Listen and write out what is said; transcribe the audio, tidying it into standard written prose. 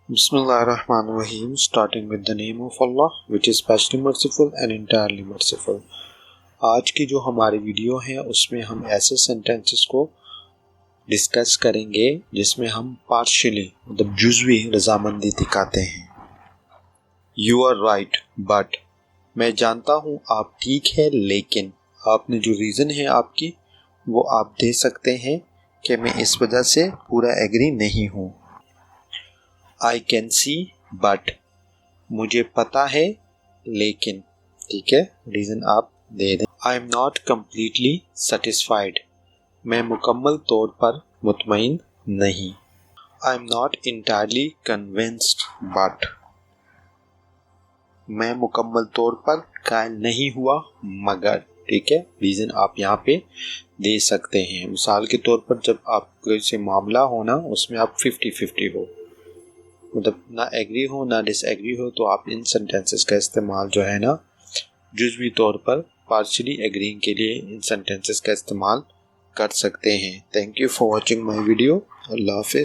Bismillahirrahmanirrahim, starting with the name of Allah, which is specially merciful and entirely merciful. आज की जो हमारी video है उसमें हम ऐसे सेंटेंसेस को डिस्कस करेंगे जिसमें हम पार्शियली मतलब जुज़वी रजामंदी दिखाते हैं। यू आर राइट बट, मैं जानता हूँ आप ठीक है लेकिन, आपने जो रीज़न है आपकी वो आप दे सकते हैं कि मैं इस वजह से पूरा एग्री नहीं हूँ। आई कैन सी बट, मुझे पता है लेकिन, ठीक है, रीज़न आप दे दें। I am not completely satisfied, मैं मुकम्मल तौर पर मुतमईन नहीं। I am not entirely convinced but, मैं मुकम्मल तौर पर कायल नहीं हुआ मगर, ठीक है, रीज़न आप यहाँ पे दे सकते हैं। मिसाल के तौर पर जब आपके से मामला हो ना उसमें आप 50-50 हो, मतलब ना एग्री हो ना डिसएग्री हो, तो आप इन सेंटेंसेस का इस्तेमाल जो है ना जुज़वी तौर पर पार्शियली एग्रीइंग के लिए इन सेंटेंसेस का इस्तेमाल कर सकते हैं। Thank you for watching my video. अल्लाह हाफ़िज़।